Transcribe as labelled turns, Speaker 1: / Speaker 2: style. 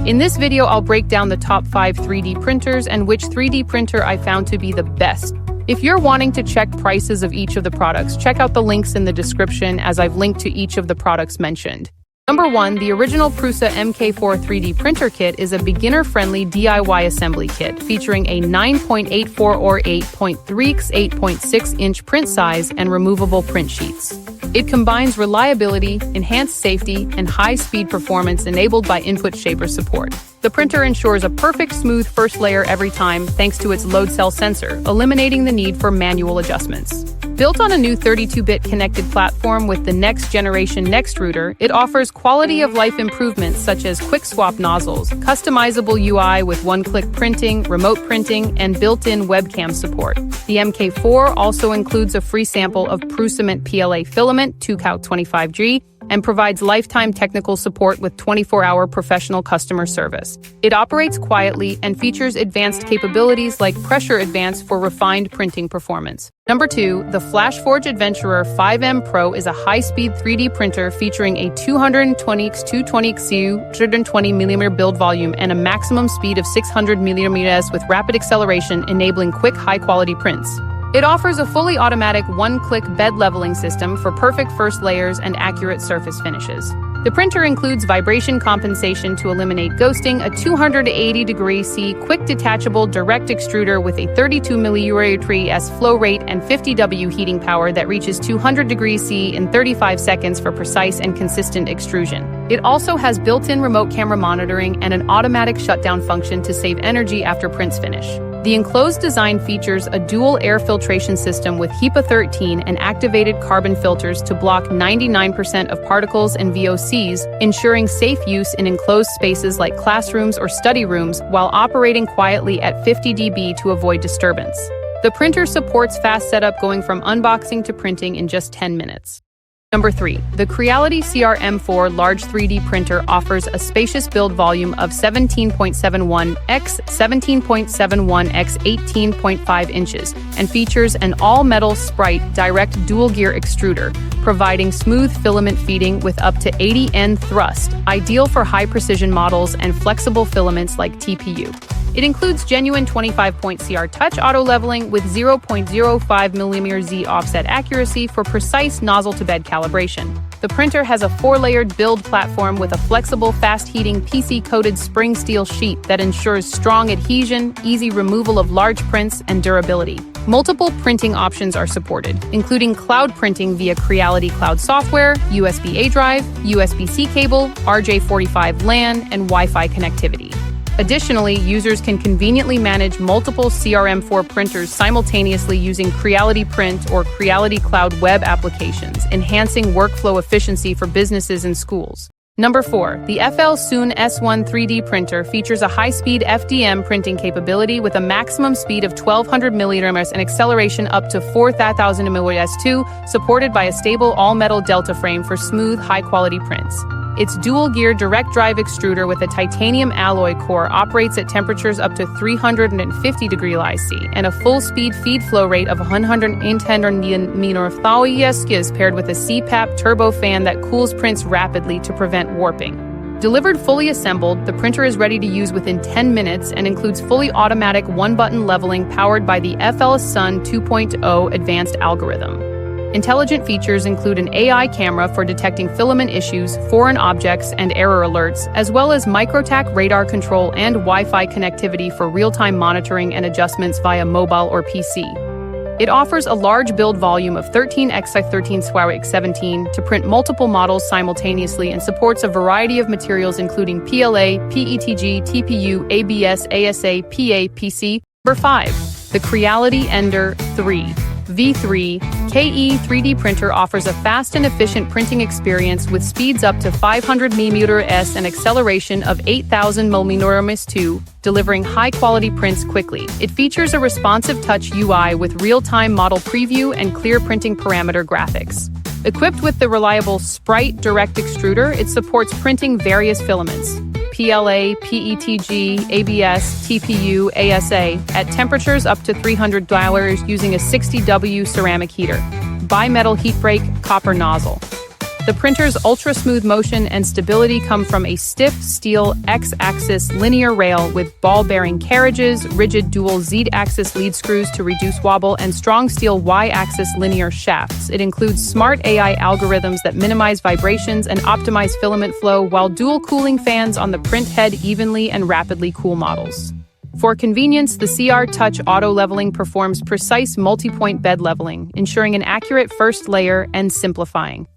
Speaker 1: In this video, I'll break down the top 5 3D printers and which 3D printer I found to be the best. If you're wanting to check prices of each of the products, check out the links in the description as I've linked to each of the products mentioned. Number 1, the original Prusa MK4 3D printer kit is a beginner-friendly DIY assembly kit featuring a 9.84 or 8.3 x 8.6 inch print size and removable print sheets. It combines reliability, enhanced safety, and high-speed performance enabled by input shaper support. The printer ensures a perfect smooth first layer every time thanks to its load cell sensor, eliminating the need for manual adjustments. Built on a new 32-bit connected platform with the next-generation extruder, it offers quality-of-life improvements such as quick swap nozzles, customizable UI with one-click printing, remote printing, and built-in webcam support. The MK4 also includes a free sample of Prusa PLA filament 2Cal25G and provides lifetime technical support with 24-hour professional customer service. It operates quietly and features advanced capabilities like Pressure Advance for refined printing performance. Number 2, the FLASHFORGE Adventurer 5M Pro is a high-speed 3D printer featuring a 220x220x 120mm build volume and a maximum speed of 600mm with rapid acceleration, enabling quick, high-quality prints. It offers a fully automatic one-click bed leveling system for perfect first layers and accurate surface finishes. The printer includes vibration compensation to eliminate ghosting, a 280°C quick detachable direct extruder with a 32mm flow rate and 50W heating power that reaches 200°C in 35 seconds for precise and consistent extrusion. It also has built-in remote camera monitoring and an automatic shutdown function to save energy after prints finish. The enclosed design features a dual air filtration system with HEPA 13 and activated carbon filters to block 99% of particles and VOCs, ensuring safe use in enclosed spaces like classrooms or study rooms while operating quietly at 50 dB to avoid disturbance. The printer supports fast setup going from unboxing to printing in just 10 minutes. Number 3, the Creality CR-M4 large 3D printer offers a spacious build volume of 17.71 x 17.71 x 18.5 inches and features an all-metal Sprite direct dual-gear extruder, providing smooth filament feeding with up to 80 N thrust, ideal for high-precision models and flexible filaments like TPU. It includes genuine 25-point CR touch auto-leveling with 0.05mm Z offset accuracy for precise nozzle-to-bed calibration. The printer has a 4-layered build platform with a flexible, fast-heating PC-coated spring steel sheet that ensures strong adhesion, easy removal of large prints, and durability. Multiple printing options are supported, including cloud printing via Creality Cloud software, USB-A drive, USB-C cable, RJ45 LAN, and Wi-Fi connectivity. Additionally, users can conveniently manage multiple CR-M4 printers simultaneously using Creality Print or Creality Cloud web applications, enhancing workflow efficiency for businesses and schools. Number 4, the FLSUN S1 3D printer features a high-speed FDM printing capability with a maximum speed of 1200mm and acceleration up to 4000mm, supported by a stable all-metal delta frame for smooth, high-quality prints. Its dual-gear direct drive extruder with a titanium alloy core operates at temperatures up to 350°C and a full-speed feed flow rate of 110mm paired with a CPAP turbo fan that cools prints rapidly to prevent warping. Delivered fully assembled, the printer is ready to use within 10 minutes and includes fully automatic one-button leveling powered by the FLSUN 2.0 advanced algorithm. Intelligent features include an AI camera for detecting filament issues, foreign objects, and error alerts, as well as microtac radar control and Wi-Fi connectivity for real-time monitoring and adjustments via mobile or PC. It offers a large build volume of 13x13x17 to print multiple models simultaneously and supports a variety of materials including PLA, PETG, TPU, ABS, ASA, PA, PC. Number 5, the Creality Ender V3 KE 3D printer offers a fast and efficient printing experience with speeds up to 500mm and acceleration of 8000mm, delivering high-quality prints quickly. It features a responsive touch UI with real-time model preview and clear printing parameter graphics. Equipped with the reliable Sprite direct extruder, it supports printing various filaments, PLA, PETG, ABS, TPU, ASA, at temperatures up to 300°C using a 60W ceramic heater, bimetal heat break, copper nozzle. The printer's ultra-smooth motion and stability come from a stiff steel X-axis linear rail with ball-bearing carriages, rigid dual Z-axis lead screws to reduce wobble, and strong steel Y-axis linear shafts. It includes smart AI algorithms that minimize vibrations and optimize filament flow, while dual cooling fans on the print head evenly and rapidly cool models. For convenience, the CR Touch Auto Leveling performs precise multi-point bed leveling, ensuring an accurate first layer and simplifying